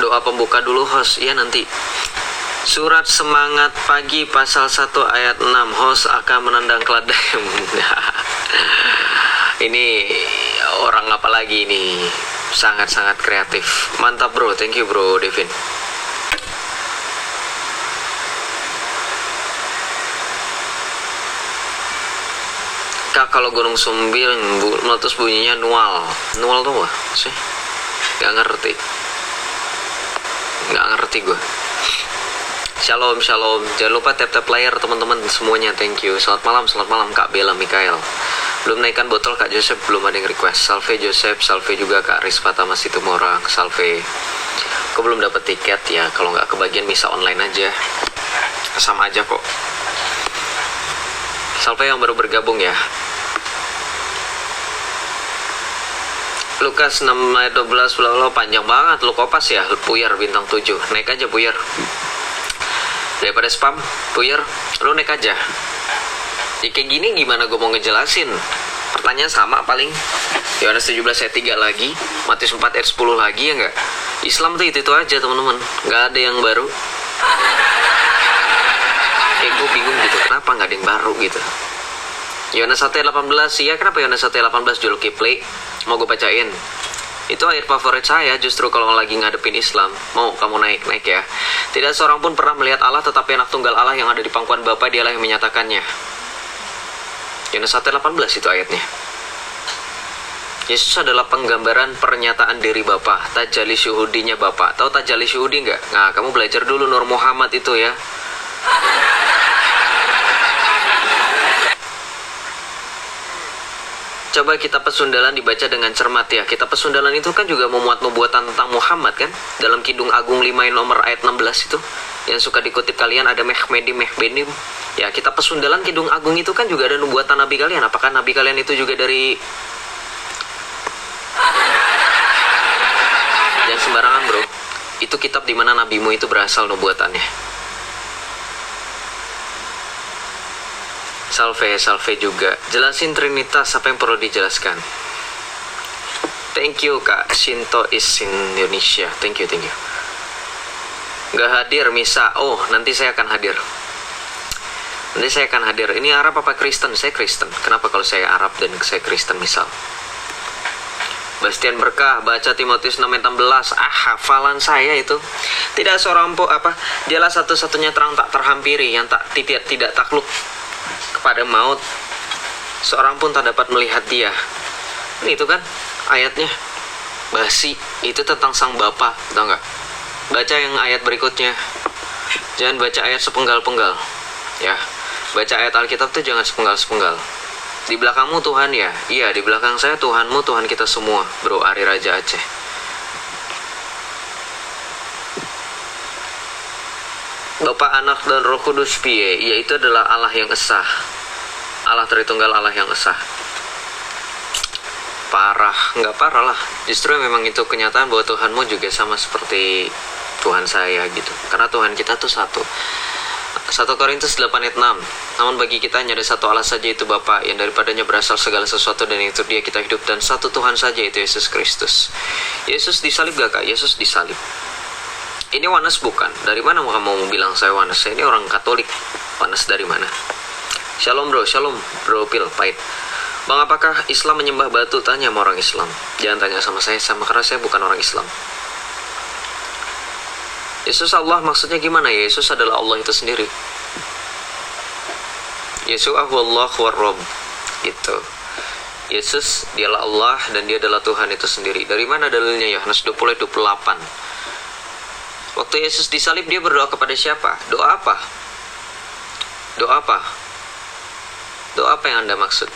Doa pembuka dulu host. Iya nanti. Surat Semangat Pagi pasal 1 ayat 6, host akan menendang keledai. Ini orang apa lagi ini? Sangat-sangat kreatif. Mantap bro, thank you bro Devin. Kak, kalau Gunung Sumbing meletus bunyinya nual. Nual tuh apa sih? Gak ngerti gue. Shalom, shalom. Jangan lupa tap-tap layar teman-teman semuanya. Thank you. Selamat malam Kak Bella Mikael. Belum naikkan botol Kak Joseph, belum ada yang request. Salve Joseph, salve juga Kak Rizpata masih Tumorang. Salve. Aku belum dapat tiket ya. Kalau nggak kebagian misa online aja. Sama aja kok. Salve yang baru bergabung ya. Lukas 6 ayat 12, panjang banget. Lu kopas ya, Puyer bintang 7. Naik aja Puyer. Daripada spam, Puyer, lu naik aja. Ya kayak gini gimana gue mau ngejelasin? Pertanyaan sama paling. Yohanes 17 ayat 3 lagi, Matius 4 ayat 10 lagi ya enggak? Islam tuh itu aja teman-teman, nggak ada yang baru. Kayak gue bingung gitu, kenapa nggak ada yang baru gitu? Yohanes 1 ayat 18, ya kenapa Yohanes 1 ayat 18 Joel Kiplay? Mau gue bacain. Itu ayat favorit saya justru kalau lagi ngadepin Islam. Mau kamu naik ya. Tidak seorang pun pernah melihat Allah, tetapi anak tunggal Allah yang ada di pangkuan Bapa, dialah yang menyatakannya. Yohanes 1 ayat 18 itu ayatnya. Yesus adalah penggambaran pernyataan diri Bapa, tajalli syuhudinya Bapa. Tahu tajalli syuhudi nggak? Nah, kamu belajar dulu Nur Muhammad itu ya. Coba kitab Pesundalan dibaca dengan cermat ya. Kitab Pesundalan itu kan juga memuat nubuatan tentang Muhammad kan. Dalam Kidung Agung 5 nomor ayat 16 itu. Yang suka dikutip kalian ada Mehbenim. Ya, kitab Pesundalan Kidung Agung itu kan juga ada nubuatan Nabi kalian. Apakah Nabi kalian itu juga dari... Jangan sembarangan bro. Itu kitab dimana nabimu itu berasal nubuatannya. Salve juga. Jelasin Trinitas, apa yang perlu dijelaskan? Thank you Kak Shinto is Indonesia. Thank you. Gak hadir misa. Oh, nanti saya akan hadir. Ini Arab apa Kristen? Saya Kristen. Kenapa kalau saya Arab dan saya Kristen misal? Bastian Berkah, baca Timotius 6 ayat 16. Hafalan saya itu. Tidak seorang pun dialah satu-satunya terang tak terhampiri, yang tidak takluk kepada maut, seorang pun tak dapat melihat dia. Ini itu kan ayatnya basi, itu tentang sang Bapa, tau nggak? Baca yang ayat berikutnya, jangan baca ayat sepenggal-penggal ya. Baca ayat Alkitab tuh jangan sepenggal-sepenggal. Di belakangmu Tuhan ya, iya di belakang saya Tuhanmu, Tuhan kita semua bro. Ari Raja Aceh. Bapa, Anak, dan Roh Kudus piye? Yaitu adalah Allah yang esa. Allah Tritunggal, Allah yang esa. Parah, nggak parah lah. Justru memang itu kenyataan bahwa Tuhanmu juga sama seperti Tuhan saya gitu. Karena Tuhan kita tuh satu. 1 Korintus 8 ayat 6. Namun bagi kita hanya ada satu Allah saja, itu Bapa, yang daripadanya berasal segala sesuatu dan itu dia kita hidup, dan satu Tuhan saja, itu Yesus Kristus. Yesus disalib gak Kak? Yesus disalib. Ini Wanes bukan? Dari mana kamu mau bilang saya Wanes? Saya ini orang Katolik. Wanes dari mana? Shalom bro Pil Pahit. Bang, apakah Islam menyembah batu? Tanya sama orang Islam. Jangan tanya sama saya, karena saya bukan orang Islam. Yesus Allah maksudnya gimana ya? Yesus adalah Allah itu sendiri. Yesu'ah wallah warrob gitu. Yesus dialah Allah dan dia adalah Tuhan itu sendiri. Dari mana dalilnya? Yohanes 20:28. Waktu Yesus disalib dia berdoa kepada siapa? Doa apa? Doa apa yang Anda maksud?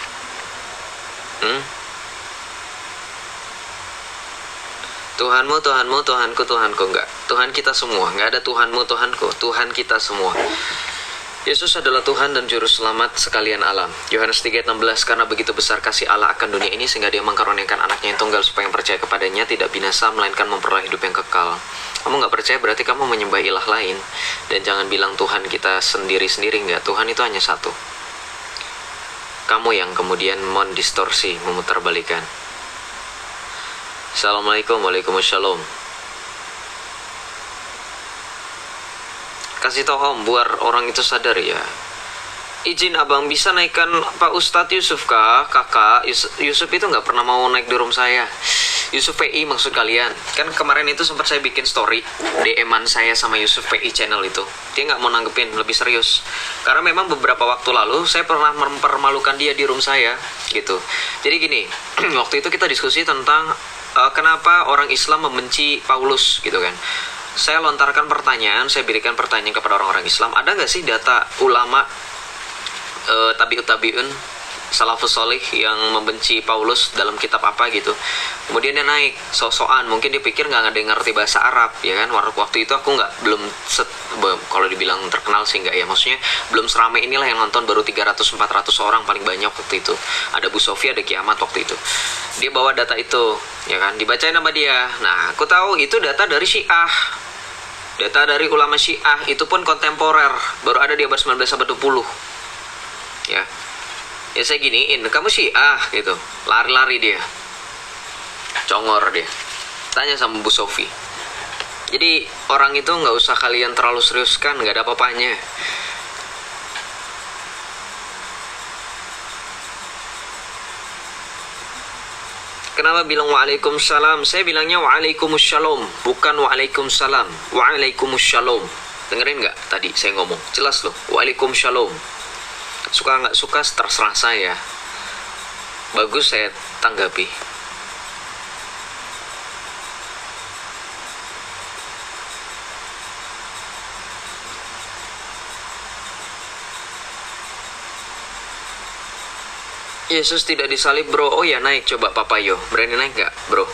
Tuhanmu, Tuhanku, enggak. Tuhan kita semua. Enggak ada Tuhanmu, Tuhanku. Tuhan kita semua. Yesus adalah Tuhan dan Juru Selamat sekalian alam. Yohanes 3:16, karena begitu besar kasih Allah akan dunia ini sehingga dia mengkaruniakan anaknya yang tunggal supaya yang percaya kepadanya tidak binasa melainkan memperoleh hidup yang kekal. Kamu nggak percaya berarti kamu menyembah ilah lain. Dan jangan bilang Tuhan kita sendiri-sendiri, nggak. Tuhan itu hanya satu. Kamu yang kemudian mendistorsi, memutarbalikan. Assalamualaikum, waalaikumsalam. kasih tau Om, biar orang itu sadar ya. Izin abang bisa naikkan Pak Ustadz Yusuf kah? Kakak, Yusuf itu nggak pernah mau naik di room saya. Yusuf PI maksud kalian. Kan kemarin itu sempat saya bikin story DM-an saya sama Yusuf PI channel itu. Dia nggak mau nanggepin, lebih serius. Karena memang beberapa waktu lalu saya pernah mempermalukan dia di room saya gitu. Jadi gini, waktu itu kita diskusi tentang kenapa orang Islam membenci Paulus gitu kan. Saya lontarkan pertanyaan, saya berikan pertanyaan kepada orang-orang Islam, ada nggak sih data ulama tabi'un salafus solih yang membenci Paulus dalam kitab apa gitu. Kemudian dia naik sok-sokan, mungkin dia pikir nggak ada yang ngerti bahasa Arab ya kan. Waktu itu aku kalau dibilang terkenal sih nggak ya, maksudnya belum seramai inilah yang nonton, baru 300-400 orang paling banyak waktu itu. Ada Bu Sofia, ada Kiamat waktu itu. Dia bawa data itu ya kan, dibacain sama dia. Nah aku tahu itu data dari Syiah, data dari ulama Syiah, itu pun kontemporer, baru ada di abad 19 abad 20 ya. Ya saya giniin, kamu Syiah gitu, lari-lari dia, congor dia, tanya sama Bu Sofi. Jadi orang itu nggak usah kalian terlalu seriuskan, nggak ada apa-apanya. Kenapa bilang waalaikumsalam? Saya bilangnya waalaikumsalam, bukan waalaikumsalam, waalaikumsalam. Dengerin nggak tadi saya ngomong? Jelas loh, waalaikumsalam. Suka nggak suka terserah saya. Bagus saya tanggapi. Yesus tidak disalib bro. Oh ya naik, coba Papayo, berani naik nggak bro?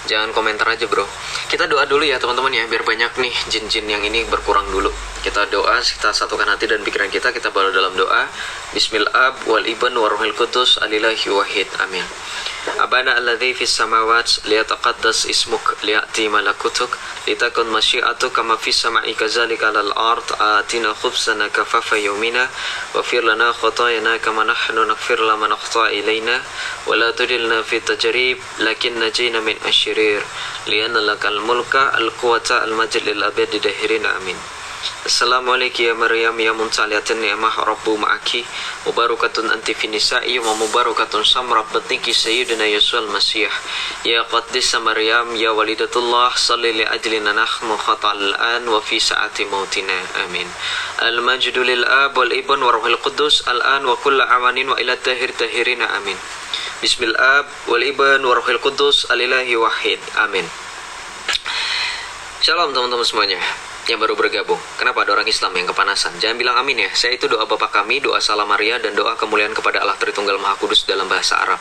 Jangan komentar aja bro. Kita doa dulu ya teman-teman ya, biar banyak nih jin-jin yang ini berkurang dulu. Kita doa, kita satukan hati dan pikiran kita bawa dalam doa. Bismillah wal ibn waruhil kudus alillahi wahid, amin. Abana alladhi fis samawat liyataqaddas ismuk liya'ti malakutuk litakun masyi'atuk kama fis sama'i kazalika alal ard atina khubzana kafafa yawmina wafir lana khotayana kama nahnu nakfir laman akhta ilayna wa la tudilna fi tajrib lakin najina min asyirir lianna lakal mulka al-quwata al-majid lil abadi dahirina, amin. Assalamualaikum ya Maryam ya munsaliatin ni'mah rabbu ma'aki mubarakatun anti fi nisa'i wa mubarakatun samra batniki sayyidina Yesus al-Masih ya qaddis Maryam ya walidatullah salli li ajlina nahnu khata'al an wa fi sa'ati mautina, amin. Al-majdu lil ab wal ibn wa ruhil qudus al-an wa kullu awanin wa ila tahirina, amin. Bismillah wal ibn wa ruhil qudus alillahi wahid, amin. Shalom teman-teman semuanya yang baru bergabung. Kenapa ada orang Islam yang kepanasan? Jangan bilang amin ya. Saya itu doa Bapa kami, doa Salam Maria, dan doa kemuliaan kepada Allah Tritunggal Maha Kudus dalam bahasa Arab.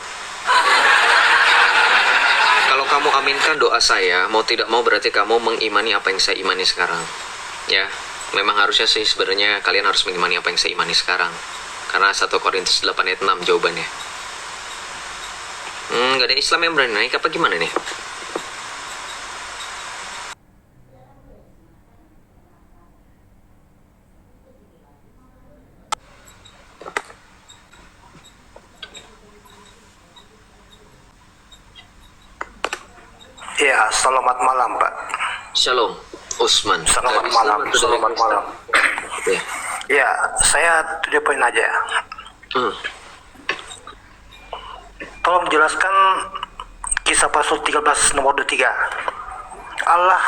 Kalau kamu aminkan doa saya, mau tidak mau berarti kamu mengimani apa yang saya imani sekarang. Ya, memang harusnya sih sebenarnya kalian harus mengimani apa yang saya imani sekarang. Karena 1 Korintus 8 ayat 6 jawabannya. Gak ada Islam yang berani naik apa gimana nih? Ya, selamat malam, Pak. Shalom, Usman. Selamat malam, selamat malam. Ya. Ya, saya 7 poin aja. Tolong jelaskan kisah Rasul 13 nomor 23. Allah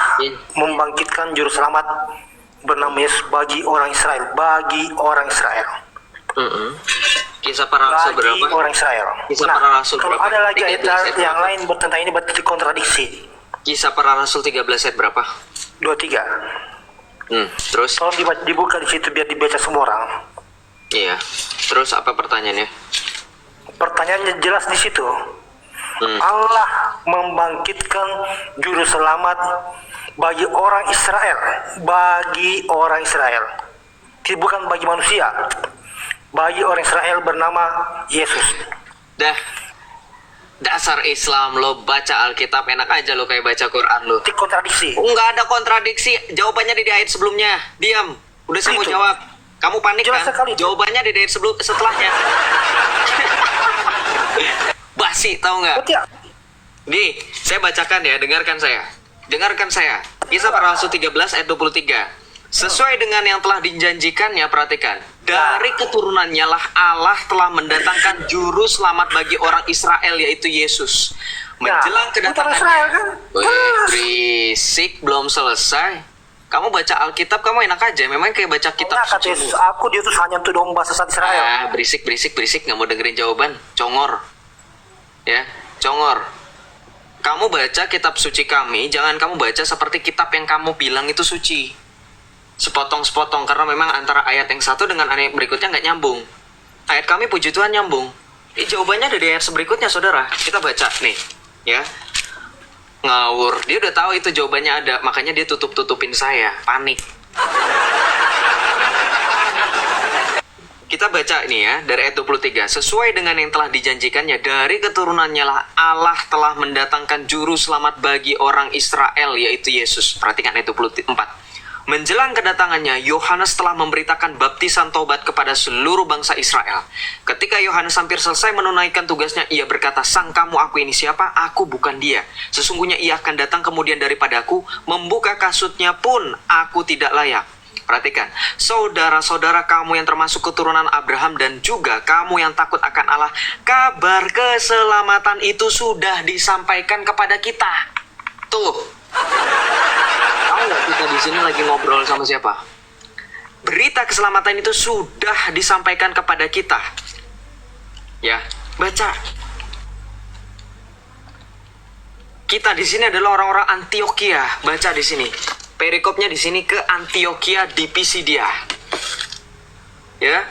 membangkitkan juru selamat bernama Yesus bagi orang Israel, bagi orang Israel. Kisah para rasul berapa? Bagi orang Israel. Kisah Nah, para rasul kalau berapa? ada lagi ayat yang lain bertentang ini berarti kontradiksi. Kisah para rasul 13 ayat berapa? 23. Terus? Tolong dibuka di situ biar dibaca semua orang. Iya. Terus apa pertanyaannya? Pertanyaannya jelas di situ. Allah membangkitkan juru selamat bagi orang Israel, bagi orang Israel. Bukan bagi manusia. Bagi orang Israel bernama Yesus. Dah. Dasar Islam lo baca Alkitab enak aja lo kayak baca Quran lo. Itu kontradiksi. Enggak ada kontradiksi. Jawabannya di ayat sebelumnya. Diam. Udah saya mau jawab. Kamu panik jelas kan? Sekali. Jawabannya di ayat setelahnya. Basi, tahu nggak? Nih, saya bacakan ya, dengarkan saya. Dengarkan saya. Kisah para Rasul 13 ayat 23. Sesuai dengan yang telah dijanjikannya, perhatikan. Dari keturunannya lah Allah telah mendatangkan juru selamat bagi orang Israel, yaitu Yesus. Menjelang kedatangannya. Israel kan? Berisik, belum selesai. Kamu baca Alkitab, kamu enak aja. Memang kayak baca kitab Nah, kata suci. Yesus, aku diutus hanya untuk domba sesat Israel. Ah, berisik. Nggak mau dengerin jawaban. Congor. Ya, congor. Kamu baca kitab suci kami, jangan kamu baca seperti kitab yang kamu bilang itu suci. Sepotong-sepotong, karena memang antara ayat yang satu dengan ayat berikutnya nggak nyambung. Ayat kami puji Tuhan nyambung. Jawabannya ada di ayat berikutnya, saudara. Kita baca nih, ya. Ngawur, dia udah tahu itu jawabannya ada, makanya dia tutup-tutupin saya, panik. Kita baca ini ya, dari ayat 23. Sesuai dengan yang telah dijanjikannya, dari keturunannya lah Allah telah mendatangkan juru selamat bagi orang Israel, yaitu Yesus. Perhatikan ayat 24. Menjelang kedatangannya, Yohanes telah memberitakan baptisan taubat kepada seluruh bangsa Israel. Ketika Yohanes hampir selesai menunaikan tugasnya, ia berkata, "Sang kamu aku ini siapa? Aku bukan dia. Sesungguhnya ia akan datang kemudian daripadaku, membuka kasutnya pun aku tidak layak." Perhatikan, saudara-saudara kamu yang termasuk keturunan Abraham dan juga kamu yang takut akan Allah, kabar keselamatan itu sudah disampaikan kepada kita. Tuh. Tahu nggak kita di sini lagi ngobrol sama siapa? Berita keselamatan itu sudah disampaikan kepada kita. Ya, baca. Kita di sini adalah orang-orang Antioquia. Baca di sini. Perikopnya di sini ke Antioquia di Pisidia. Ya.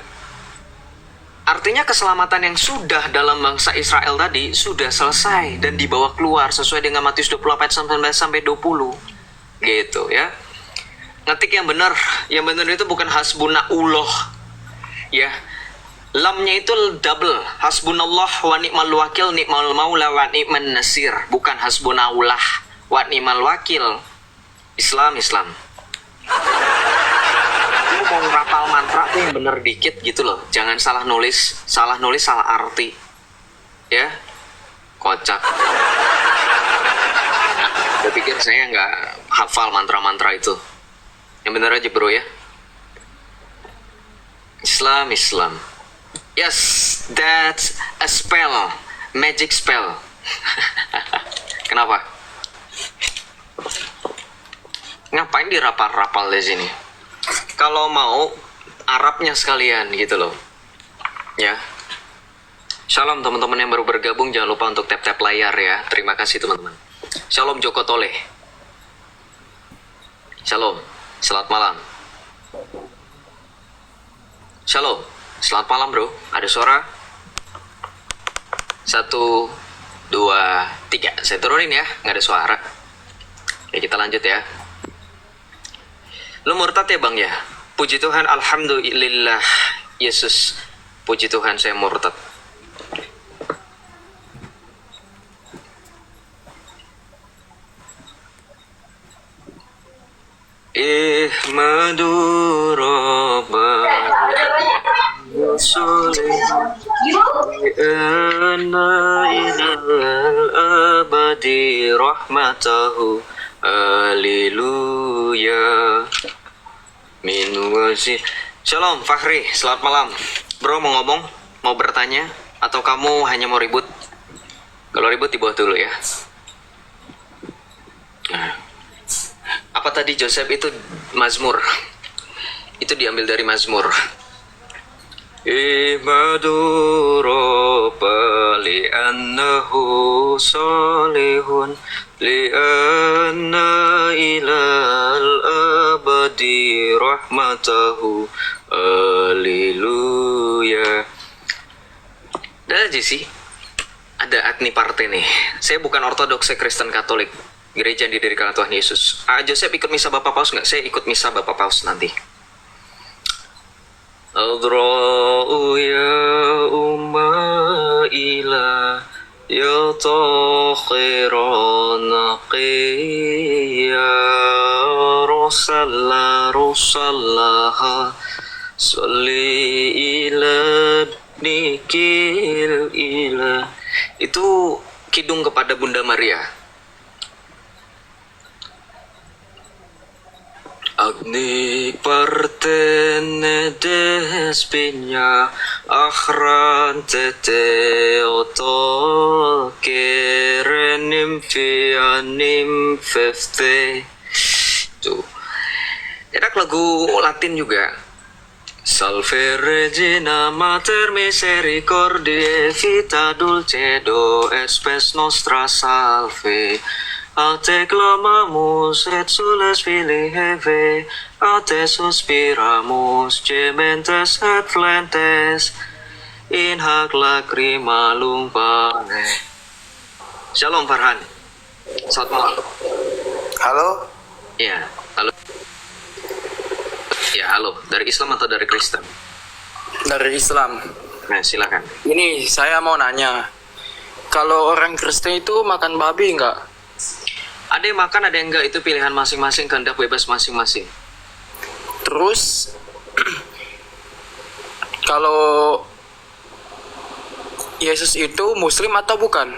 Artinya keselamatan yang sudah dalam bangsa Israel tadi sudah selesai dan dibawa keluar sesuai dengan Matius 24 sampai 20. Gitu ya. Ngetik yang benar. Yang benar itu bukan hasbunallah. Ya. Lamnya itu double. Hasbunallah wa ni'mal wakil, ni'mal maula wa ni'man nasir. Bukan hasbunallah wa ni'mal wakil. Islam. Lu mau rapal mantra tuh yang bener dikit gitu loh. Jangan salah nulis, salah arti. Ya. Kocak. Gue pikir saya nggak hafal mantra-mantra itu. Yang bener aja bro ya. Islam. Yes, that's a spell. Magic spell. Kenapa? Ngapain dirapal-rapal di sini? Kalau mau Arabnya sekalian gitu loh. Ya. Shalom teman-teman yang baru bergabung, jangan lupa untuk tap-tap layar ya. Terima kasih teman-teman. Shalom Joko Toleh. Shalom. Selamat malam. Shalom. Selamat malam bro. Ada suara? 1, 2, 3. Saya turunin ya. Nggak ada suara. Oke, kita lanjut ya. Lu murtad ya bang ya? Puji Tuhan, alhamdulillah. Yesus, puji Tuhan saya murtad. Ihmadu rabbana Inna ilal abadi rahmatahu. Haleluya. Min wasi. Shalom Fahri, selamat malam. Bro mau ngomong? Mau bertanya? Atau kamu hanya mau ribut? Kalau ribut di bawah dulu ya. Apa tadi Joseph itu Mazmur? Itu diambil dari Mazmur. Ibadu Rabba li'annahu salihun li'anna ilal abadi rahmatahu. Haleluya. Ada aja sih. Ada etni partai nih. Saya bukan ortodoks, saya Kristen Katolik. Gereja yang didirikan Tuhan Yesus. Joseph ikut misa Bapak Paus nggak? Saya ikut misa Bapak Paus nanti. Adra'u ya umma ila ya takhiran qiya rusallaha salli ila nikil ila. Itu kidung kepada Bunda Maria. Agni partene despina akhran tete oto kerenim fianim fefte. Tuh. Enak lagu Latin juga. Salve Regina Mater Misericordiae Vita Dulcedo Espes Nostra Salve. A te clamamus et soles Filii Hevae, a te suspiramus, gementes et flentes, in hac lacrima lumpane. Shalom Farhan. Selamat malam. Halo? Ya, halo. Ya, halo. Dari Islam atau dari Kristen? Dari Islam. Nah, silakan. Ini saya mau nanya, kalau orang Kristen itu makan babi enggak? Ada yang makan, ada yang enggak. Itu pilihan masing-masing, kehendak bebas masing-masing. Terus kalau Yesus itu Muslim atau bukan?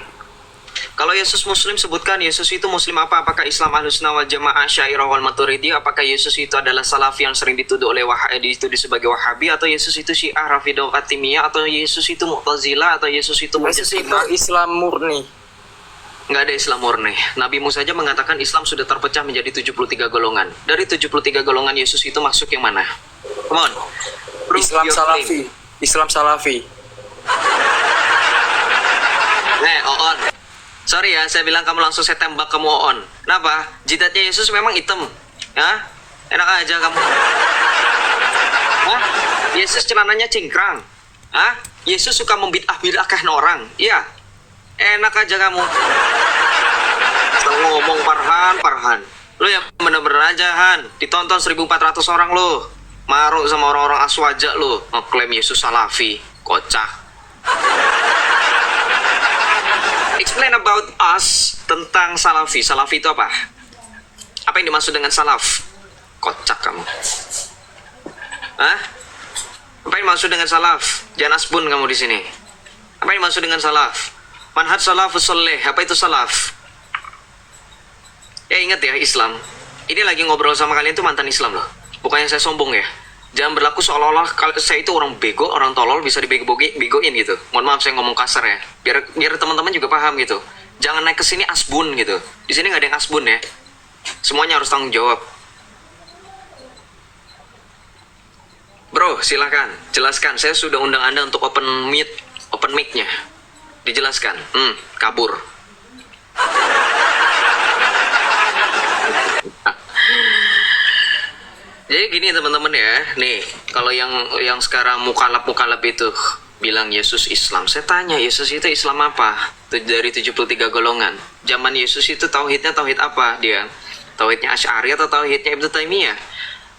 Kalau Yesus Muslim, sebutkan Yesus itu Muslim apa? Apakah Islam Ahlussunnah wal Jamaah, Syairah wal Maturidi? Apakah Yesus itu adalah Salafi yang sering dituduh oleh dituduh sebagai Wahabi? Atau Yesus itu Syiah, Rafidah, Fatimiyah? Atau Yesus itu Mu'tazilah? Atau Yesus itu Yesus itu Mujassimah? Islam murni. Nggak ada Islam murni. Nabi Musa saja mengatakan Islam sudah terpecah menjadi 73 golongan. Dari 73 golongan, Yesus itu masuk yang mana? Come on. Prove Islam your Salafi. claim. Islam Salafi. Oon. Sorry ya, saya bilang kamu langsung saya tembak kamu Oon. Kenapa? Jidatnya Yesus memang hitam. Ya? Enak aja kamu. Hah? Yesus celananya cingkrang. Hah? Yesus suka membid'ah-bid'ahkan orang. Iya. Enak aja kamu. Selalu ngomong Farhan. Lu yang bener-bener aja Han. Ditonton 1.400 orang lu. Maruk sama orang-orang aswaja lu. Ngeklaim Yesus Salafi. Kocak. Explain about us tentang Salafi. Salafi itu apa? Apa yang dimaksud dengan salaf? Kocak kamu. Hah? Apa yang dimaksud dengan salaf? Jangan asbun kamu di sini. Apa yang dimaksud dengan salaf? Manhaj salafus soleh. Apa itu salaf? Ya ingat ya, Islam. Ini lagi ngobrol sama kalian itu mantan Islam loh. Bukannya saya sombong ya. Jangan berlaku seolah-olah kalau saya itu orang bego, orang tolol, bisa dibegoin gitu. Mohon maaf saya ngomong kasar ya. Biar teman-teman juga paham gitu. Jangan naik ke sini asbun gitu. Di sini nggak ada yang asbun ya. Semuanya harus tanggung jawab. Bro, silakan jelaskan. Saya sudah undang Anda untuk open mic-nya. Dijelaskan. Kabur. Jadi gini teman-teman ya. Nih, kalau yang sekarang mukalab itu bilang Yesus Islam. Saya tanya, Yesus itu Islam apa? Dari 73 golongan. Zaman Yesus itu tauhidnya tauhid apa dia? Tauhidnya Asy'ari atau tauhidnya Ibnu Taimiyah?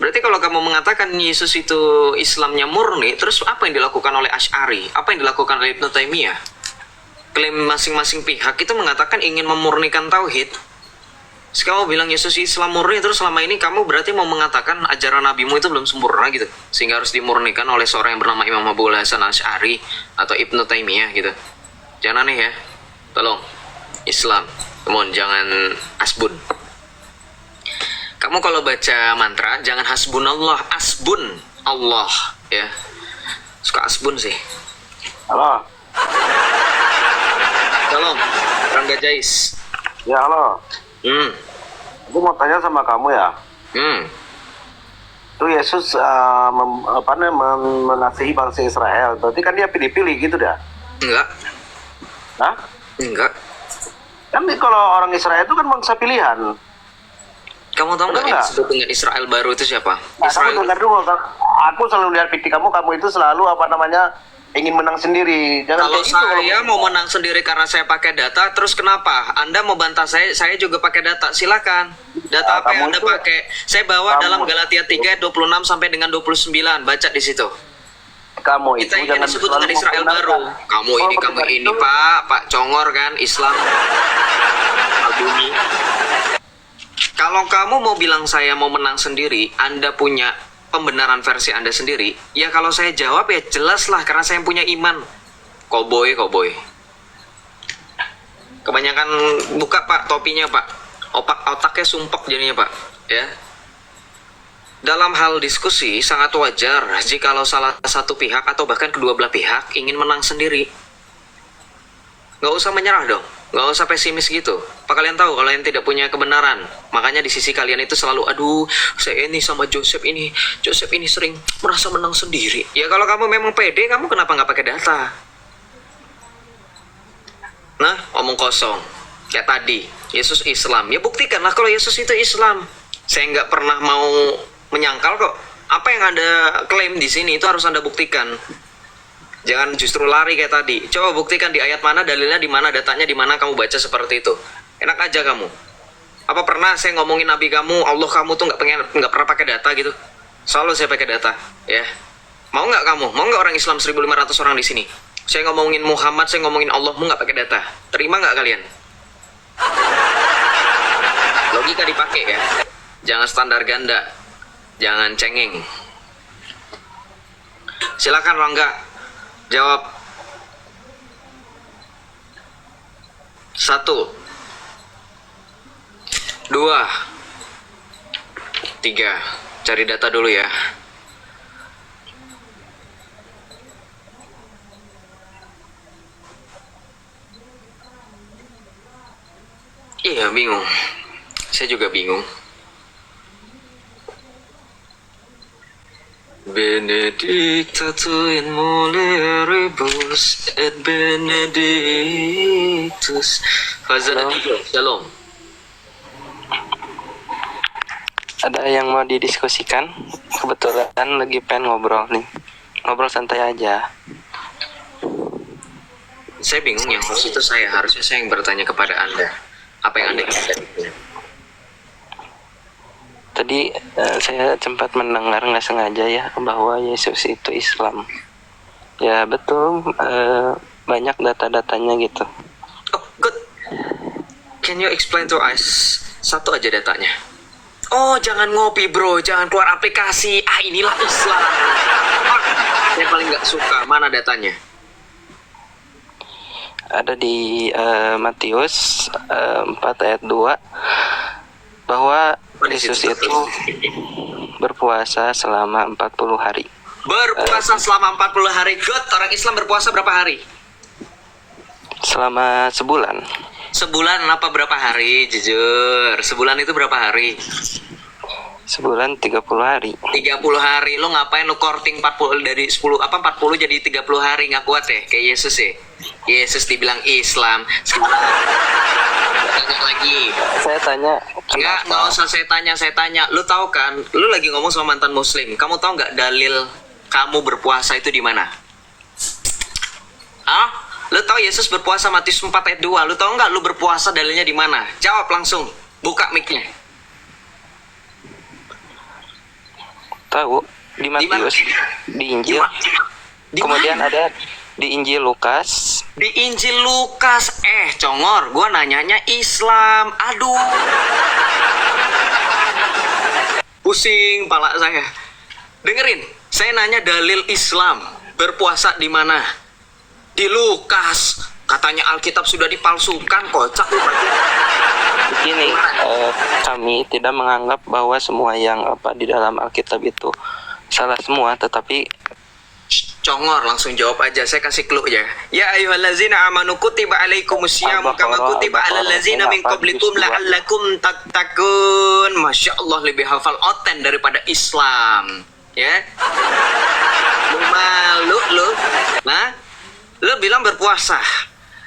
Berarti kalau kamu mengatakan Yesus itu Islamnya murni, terus apa yang dilakukan oleh Asy'ari? Apa yang dilakukan oleh Ibnu Taimiyah? Klaim masing-masing pihak itu mengatakan ingin memurnikan tauhid. Terus kamu bilang Yesus Islam murni, terus selama ini kamu berarti mau mengatakan ajaran nabimu itu belum sempurna gitu, sehingga harus dimurnikan oleh seorang yang bernama Imam Abul Hasan Asy'ari atau Ibnu Taimiyah gitu. Jangan aneh ya. Tolong. Islam. Mohon jangan asbun. Kamu kalau baca mantra jangan hasbunallah, asbun Allah ya. Suka asbun sih. Halo. Tolong, Rangga Jais. Ya, halo. Aku mau tanya sama kamu ya. Itu Yesus mengasihi bangsa Israel. Berarti kan dia pilih-pilih gitu dah. Enggak. Hah? Enggak. Kan kalau orang Israel itu kan bangsa pilihan. Kamu tahu nggak yang Enggak. disebut dengan Israel baru itu siapa? Nah, Israel. kamu dengar dulu. Aku selalu lihat PT kamu itu selalu ingin menang sendiri. Jangan Kalau kayak gitu. saya mau menang sendiri karena saya pakai data, terus kenapa? Anda mau bantah saya juga pakai data. Silakan. Data apa yang Anda kamu itu- pakai? Saya bawa kamu dalam itu- Galatia 3 26 sampai dengan 29. Baca di situ. Kamu Kita itu ingin jangan disebut selalu dengan Israel membenarkan. baru. Kamu Kalau ini mendengar itu, Pak Congor kan Islam. Albumi. Kalau kamu mau bilang saya mau menang sendiri, Anda punya pembenaran versi Anda sendiri. Ya kalau saya jawab ya jelas lah karena saya punya iman. Koboy. Kebanyakan buka Pak topinya Pak. Otaknya sumpek jadinya Pak. Ya. Dalam hal diskusi, sangat wajar jikalau salah satu pihak atau bahkan kedua belah pihak ingin menang sendiri. Nggak usah menyerah dong, nggak usah pesimis gitu. Apa kalian tahu kalau kalian tidak punya kebenaran? Makanya di sisi kalian itu selalu, aduh, saya ini sama Joseph ini sering merasa menang sendiri. Ya kalau kamu memang pede, kamu kenapa nggak pakai data? Nah, omong kosong. Kayak tadi, Yesus Islam. Ya buktikanlah kalau Yesus itu Islam. Saya nggak pernah mau menyangkal kok. Apa yang Anda klaim di sini itu harus Anda buktikan. Jangan justru lari kayak tadi. Coba buktikan di ayat mana, dalilnya di mana, datanya di mana, kamu baca seperti itu. Enak aja kamu. Apa pernah saya ngomongin nabi kamu, Allah kamu tuh nggak pernah pakai data gitu? Selalu saya pakai data, ya. Mau nggak kamu? Mau nggak orang Islam 1.500 orang di sini? Saya ngomongin Muhammad, saya ngomongin Allah, mau nggak pakai data? Terima nggak kalian? Logika dipakai ya. Jangan standar ganda. Jangan cengeng. Silakan Rangga. Jawab. 1 2 3. Cari data dulu ya. Iya, bingung. Saya juga bingung. Benedictator in mulieribus et benedictus. Shalom. Ada yang mau didiskusikan? Kebetulan lagi pengen ngobrol nih. Ngobrol santai aja. Saya bingung, yang host itu saya. Harusnya saya yang bertanya kepada Anda. Apa yang Anda inginkan? Tadi saya sempat mendengar nggak sengaja ya bahwa Yesus itu Islam. Ya betul, banyak data-datanya gitu. Oh, good. Can you explain to us? Satu aja datanya. Oh, jangan ngopi bro, jangan keluar aplikasi. Ah, inilah Islam. Saya paling nggak suka. Mana datanya? Ada di Matius 4 ayat 2 bahwa Yesus itu berpuasa selama 40 hari. Berpuasa selama 40 hari. Good. Orang Islam berpuasa berapa hari? Selama sebulan. Sebulan apa berapa hari? Jujur. Sebulan itu berapa hari? Sebulan 30 hari. 30 hari. Lo ngapain lo korting 40 dari 10 apa 40 jadi 30 hari, nggak kuat ya kayak Yesus ya. Yesus dibilang Islam. Tanya lagi. Saya tanya Nggak usah saya tanya. Lu tahu kan? Lu lagi ngomong sama mantan muslim. Kamu tahu nggak dalil kamu berpuasa itu di mana? Ah? Lu tahu Yesus berpuasa Matius 4 ayat 2. Lu tahu nggak lu berpuasa dalilnya di mana? Jawab langsung. Buka mic-nya. tahu di Matius, di Injil. Kemudian ada di Injil Lukas. Di Injil Lukas. Congor, gua nanyanya Islam. Aduh. Pusing pala saya. Dengerin, saya nanya dalil Islam. Berpuasa di mana? Di Lukas. Katanya Alkitab sudah dipalsukan, kocak. Begini, kami tidak menganggap bahwa semua yang di dalam Alkitab itu salah semua, tetapi Congor, langsung jawab aja. Saya kasih clue ya. Ya ayyuhallazina amanu kutiba alaikumusyamu kama kutiba alal ladzina min qablikum la'allakum tattaqun. Masya Allah, lebih hafal oten daripada Islam. Ya. Lu malu lu. Nah, lu bilang berpuasa.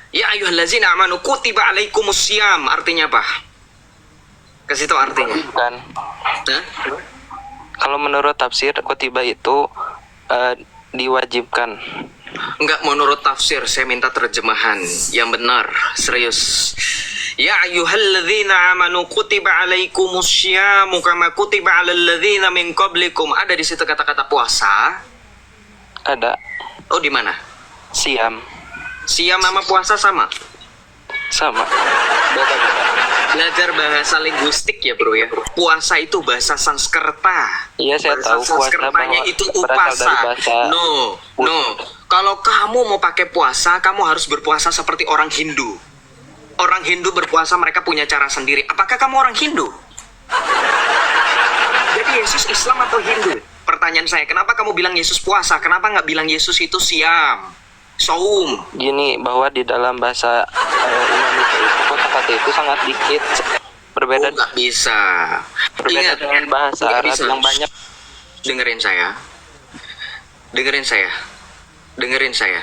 Ya ayyuhallazina amanu kutiba alaikumussyam. Artinya apa? Kasih tahu artinya. kan Hah? kalau menurut tafsir kutiba itu diwajibkan. Enggak, menurut tafsir, saya minta terjemahan yang benar, serius. Ya ayyuhalladzina amanu kutiba alaikumusyamu kama kutiba alal ladzina min qablikum. Ada di situ kata-kata puasa? Ada. Oh, di mana? Siam. Siam sama puasa sama? Sama. Belajar bahasa linguistik ya bro ya. Puasa itu bahasa Sanskerta. Iya, saya Bahasa tahu puasa Sanskertanya bahwa itu berasal upasa. dari bahasa No. Kalau kamu mau pakai puasa, kamu harus berpuasa seperti orang Hindu. Orang Hindu berpuasa, mereka punya cara sendiri. Apakah kamu orang Hindu? Jadi Yesus Islam atau Hindu? Pertanyaan saya, kenapa kamu bilang Yesus puasa? Kenapa nggak bilang Yesus itu siam, saum? Gini, bahwa di dalam bahasa Indonesia itu kata-kata itu sangat dikit, berbeda Nggak bisa. berbeda Ingat, dengan bahasa nggak Arab bisa. yang banyak. Dengerin saya. Dengerin saya.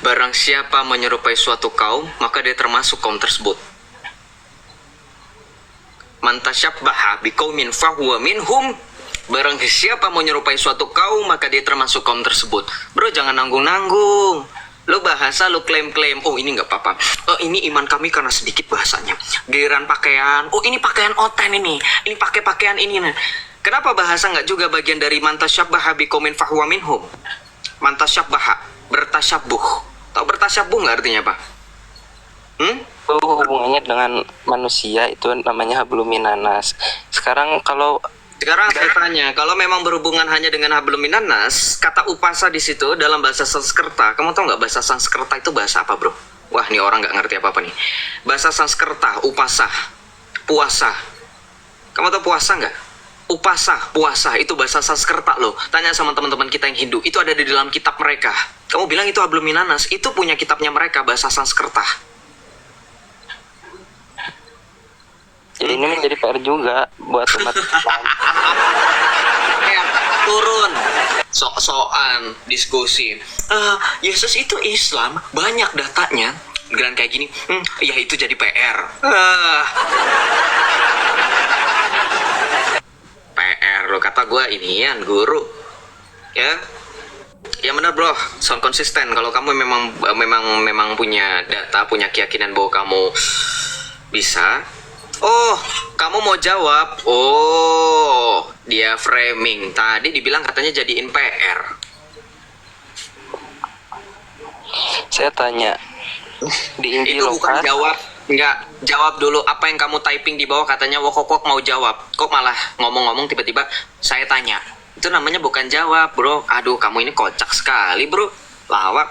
Barang siapa menyerupai suatu kaum, maka dia termasuk kaum tersebut. Man tasyabbaha biqaumin fahuwa minhum. Barang siapa menyerupai suatu kaum, maka dia termasuk kaum tersebut. Bro, jangan nanggung-nanggung. Lo bahasa, lo klaim-klaim. Oh, ini nggak apa-apa. Oh, ini iman kami karena sedikit bahasanya. Giliran pakaian. Oh, ini pakaian oten ini. Ini pakai pakaian ini. Kenapa bahasa nggak juga bagian dari man tasyabbaha biqaumin fahuwa minhum? Man tasyabbaha, bertasyabuh. Tahu bertasyabuh nggak artinya apa? Itu hubungannya dengan manusia, itu namanya hablum minanas. Sekarang Sekarang saya tanya, kalau memang berhubungan hanya dengan hablum minannas, kata upasa di situ dalam bahasa Sanskerta, kamu tahu nggak bahasa Sanskerta itu bahasa apa, bro? Wah, nih orang nggak ngerti apa-apa nih. Bahasa Sanskerta, upasa, puasa. Kamu tahu puasa nggak? Upasa, puasa, itu bahasa Sanskerta loh. Tanya sama teman-teman kita yang Hindu, itu ada di dalam kitab mereka. Kamu bilang itu hablum minannas, itu punya kitabnya mereka, bahasa Sanskerta. ini menjadi PR juga buat umat Islam. Turun sok-sokan diskusi. Yesus itu Islam, banyak datanya. Dengan kayak gini, ya itu jadi PR. PR lo kata gue inian guru, ya. Ya benar bro, sound konsisten. Kalau kamu memang punya data, punya keyakinan bahwa kamu bisa. Oh, kamu mau jawab? Oh, dia framing. Tadi dibilang katanya jadiin PR. Saya tanya, di Injil Itu bukan Lukas, jawab. Enggak, jawab dulu apa yang kamu typing di bawah katanya wokok mau jawab. Kok malah ngomong-ngomong tiba-tiba saya tanya. Itu namanya bukan jawab, bro. Aduh, kamu ini kocak sekali, bro. Lawak.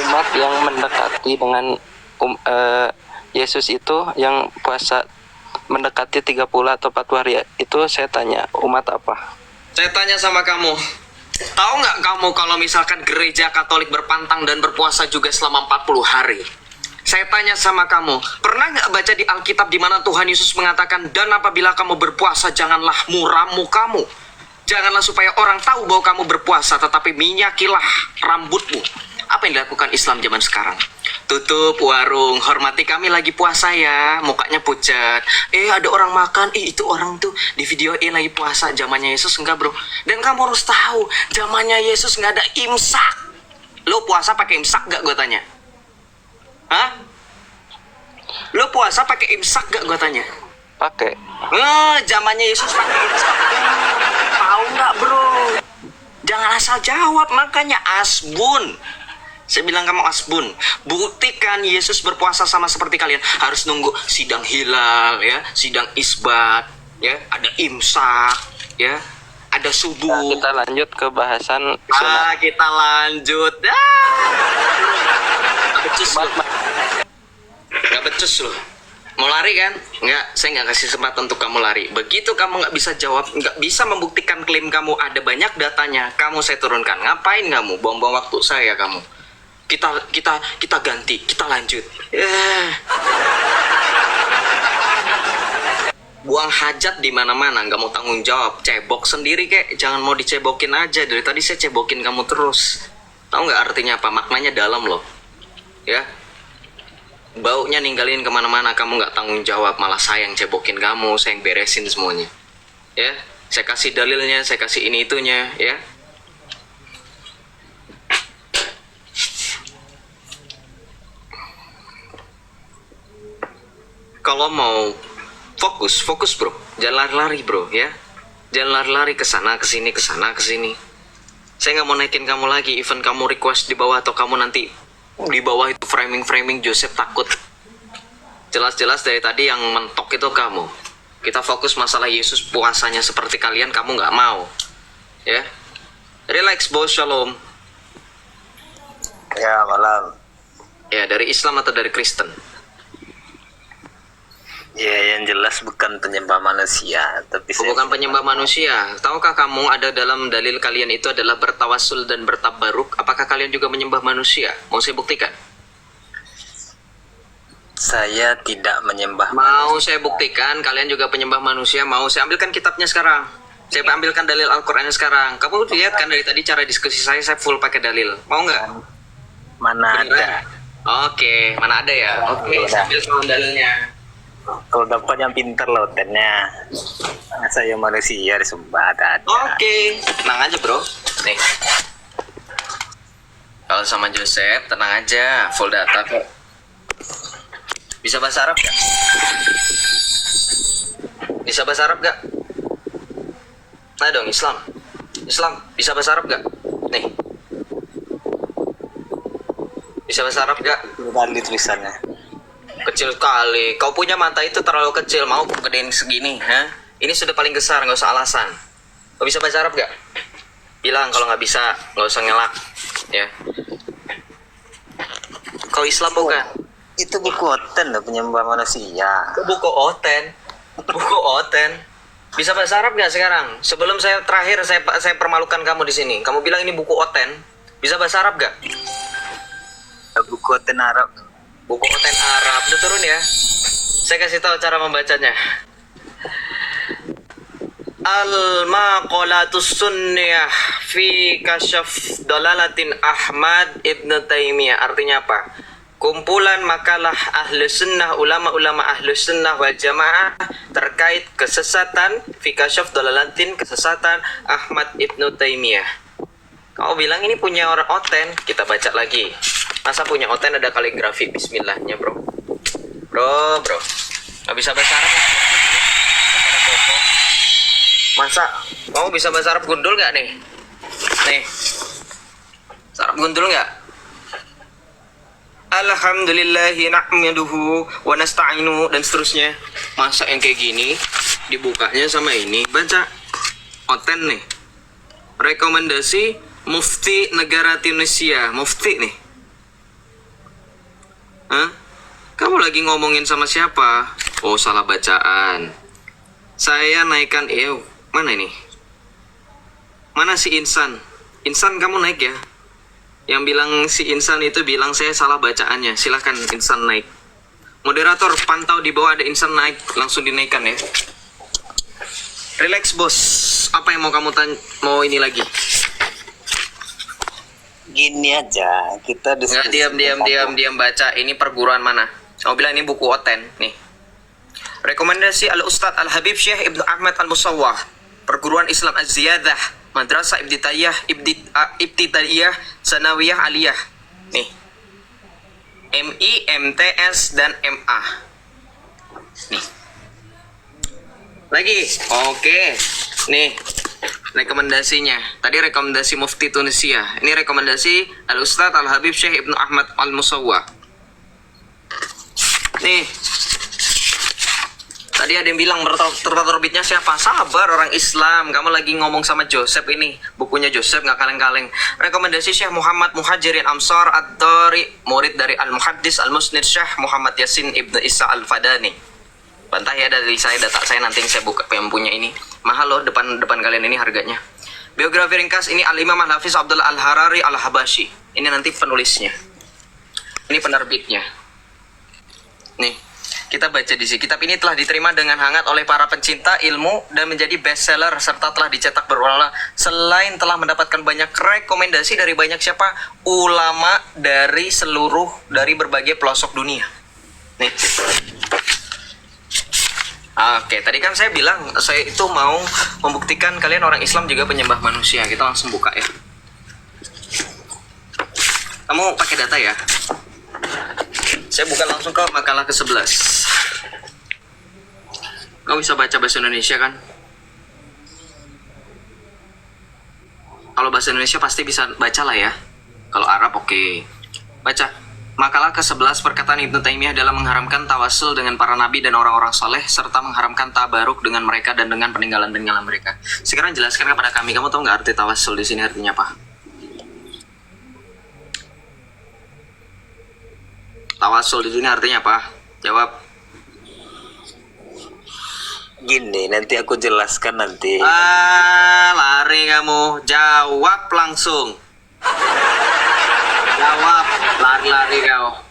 umat yang mendekati dengan Yesus itu yang puasa mendekati 30 atau 40 hari, itu saya tanya, umat apa? Saya tanya sama kamu, tahu nggak kamu kalau misalkan gereja Katolik berpantang dan berpuasa juga selama 40 hari? Saya tanya sama kamu, pernah nggak baca di Alkitab di mana Tuhan Yesus mengatakan, dan apabila kamu berpuasa janganlah muram mukamu. Janganlah supaya orang tahu bahwa kamu berpuasa, tetapi minyakilah rambutmu. Apa yang dilakukan Islam zaman sekarang? Tutup warung, hormati kami lagi puasa ya, mukanya pucat. Ada orang makan, itu orang tuh di video lagi puasa. Zamannya Yesus enggak bro. Dan kamu harus tahu, zamannya Yesus nggak ada imsak. Lo puasa pakai imsak gak gue tanya? Hah? Lo puasa pakai imsak gak gue tanya? Pakai. Zamannya Yesus pakai imsak. Tahu nggak bro? Jangan asal jawab, makanya asbun. Saya bilang kamu asbun. Buktikan Yesus berpuasa sama seperti kalian. Harus nunggu sidang hilal, ya, sidang isbat, ya, ada imsak, ya, ada subuh. Nah, kita lanjut ke bahasan sunat. Kita lanjut. Gak becus loh. Mau lari kan? Enggak, saya nggak kasih kesempatan untuk kamu lari. Begitu kamu nggak bisa jawab, nggak bisa membuktikan klaim kamu, ada banyak datanya, kamu saya turunkan. Ngapain kamu? Buang-buang waktu saya kamu. Kita ganti, kita lanjut. Buang hajat di mana-mana, nggak mau tanggung jawab. Cebok sendiri kek, jangan mau dicebokin aja. Dari tadi saya cebokin kamu terus. Tahu nggak artinya apa? Maknanya dalam loh. Ya. Baunya ninggalin kemana-mana, kamu nggak tanggung jawab, malah saya yang cebokin kamu, saya yang beresin semuanya. Ya, saya kasih dalilnya, saya kasih ini itunya, ya. Kalau mau fokus bro, jangan lari-lari bro, ya. Jangan lari-lari ke sana ke sini, ke sana ke sini. Saya nggak mau naikin kamu lagi, even kamu request di bawah atau kamu nanti di bawah itu framing Joseph takut. Jelas-jelas dari tadi yang mentok itu kamu. Kita fokus masalah Yesus puasanya seperti kalian, kamu nggak mau, ya. Relax bos, shalom. Ya malam. Ya, dari Islam atau dari Kristen? Ya, yang jelas bukan penyembah manusia, tapi Bukan penyembah manusia. Tahukah kamu ada dalam dalil kalian itu adalah bertawassul dan bertabaruk? Apakah kalian juga menyembah manusia? Mau saya buktikan? saya tidak menyembah Mau saya buktikan kalian juga penyembah manusia? Mau saya ambilkan kitabnya sekarang? Saya ambilkan dalil Al-Qur'annya sekarang. Kamu lihat kan dari tadi cara diskusi saya full pakai dalil. Mau nggak? mana Beneran? ada. Oke, mana ada ya? Oke, saya ambil sekarang dalilnya. Kalau dapat yang pinter loh tennya. Saya manusia disembah ada. Oke, tenang aja bro. Nih, kalau sama Joseph tenang aja, full data kok. Bisa bahasa Arab gak? Bisa bahasa Arab gak? Nah dong, Islam. Islam, bisa bahasa Arab gak? Nih. Bisa bahasa Arab gak? Kembali tulisannya. Kecil kali. Kau punya mata itu terlalu kecil. Mau gedein segini, ha? Ini sudah paling besar, nggak usah alasan. Kau bisa bahasa Arab gak? Bilang kalau nggak bisa, nggak usah ngelak, ya. Kau Islam bukan? Itu buku Oten loh, penyembah manusia. Buku Oten. Buku Oten. Bisa bahasa Arab gak sekarang? Sebelum saya terakhir saya permalukan kamu di sini. Kamu bilang ini buku Oten. Bisa bahasa Arab gak? Buku Oten Arab. Buku Oten Arab. Udah turun ya. Saya kasih tahu cara membacanya. Al-Maqalatus Sunniyah fi Kasyaf Dalalatin Ahmad Ibn Taimiyah. Artinya apa? Kumpulan makalah ahlu sunnah, ulama-ulama ahlu sunnah wal jamaah terkait kesesatan fi Kasyaf Dalalatin, kesesatan Ahmad Ibn Taimiyah. Kau bilang ini punya orang Oten. Kita baca lagi. Masa punya Oten ada kaligrafi bismillahnya bro. Bro nggak bisa bahasa Arab ya? Masa kamu bisa bahasa Arab gundul nggak nih? Nih, bahasa Arab gundul nggak? Alhamdulillahi na'maduhu wa nasta'inu dan seterusnya. Masa yang kayak gini dibukanya sama ini baca Oten nih. Rekomendasi Mufti Negara Tunisia, Mufti nih. Hah? Kamu lagi ngomongin sama siapa? Oh, salah bacaan. Saya naikkan mana ini? Mana si Insan? Insan kamu naik ya? Yang bilang si Insan itu bilang saya salah bacaannya. Silahkan Insan naik. Moderator pantau di bawah ada Insan naik, langsung dinaikkan ya. Relax bos. Apa yang mau kamu mau ini lagi? Gini aja, kita Nggak, diskusi. diam baca. Ini perguruan mana? Kamu bilang ini buku Oten nih. Rekomendasi Al-Ustadz Al-Habib Syekh Ibnu Ahmad Al-Musawwah, Perguruan Islam Az-Ziyadah, Madrasah Ibtidaiyah Sanawiyah Aliyah. Nih. MI, MTS dan MA. Nih. Lagi. Oke. Nih. Rekomendasinya. Tadi rekomendasi Mufti Tunisia. Ini rekomendasi Al-Ustadz Al-Habib Syekh Ibnu Ahmad Al-Musawwah. Nih. Tadi ada yang bilang terbitnya siapa? Sabar, orang Islam. Kamu lagi ngomong sama Joseph ini. Bukunya Joseph nggak kaleng-kaleng. Rekomendasi Syekh Muhammad Muhajirin Amsar Ad-Dari, murid dari Al-Muhaddis Al-Musnid Syekh Muhammad Yasin Ibnu Isa Al-Fadani. Bantah ya dari saya, data saya nanti yang saya buka yang punya ini. Mahal loh depan kalian ini harganya. Biografi ringkas ini Al-Imam Al-Hafiz Abdullah Al-Harari Al-Habashi. Ini nanti penulisnya. Ini penerbitnya. Nih, kita baca di sini. Kitab ini telah diterima dengan hangat oleh para pencinta ilmu dan menjadi bestseller serta telah dicetak berulang selain telah mendapatkan banyak rekomendasi dari banyak siapa? Ulama dari berbagai pelosok dunia. Nih. Oke, tadi kan saya bilang saya itu mau membuktikan kalian orang Islam juga penyembah manusia. Kita langsung buka ya. Kamu pakai data ya. Saya buka langsung ke makalah ke-11. Kamu bisa baca bahasa Indonesia kan? Kalau bahasa Indonesia pasti bisa baca lah ya. Kalau Arab oke. Baca. Makalah ke-11 perkataan Ibnu Taimiyah dalam mengharamkan tawasul dengan para nabi dan orang-orang soleh serta mengharamkan tabaruk dengan mereka dan dengan peninggalan-peninggalan mereka. Sekarang jelaskan kepada kami, kamu tahu nggak arti tawasul di sini artinya apa? Tawasul di sini artinya apa? Jawab. Gini, nanti aku jelaskan nanti. Lari kamu. Jawab langsung. Jawab. Lari-lari kau.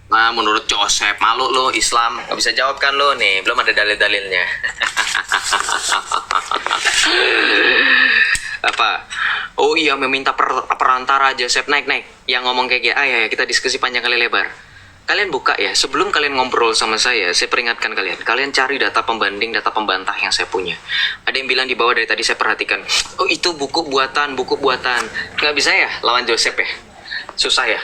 Nah, menurut Joseph, malu lo Islam. Gak bisa jawab kan lo nih. Belum ada dalil-dalilnya. Apa? Oh iya, meminta perantara Joseph. Naik. Yang ngomong kayak gini. Ya, kita diskusi panjang kali lebar. Kalian buka ya, sebelum kalian ngobrol sama saya peringatkan kalian. Kalian cari data pembanding, data pembantah yang saya punya. Ada yang bilang di bawah dari tadi saya perhatikan. Oh itu buku buatan. Nggak bisa ya lawan Joseph ya? Susah ya?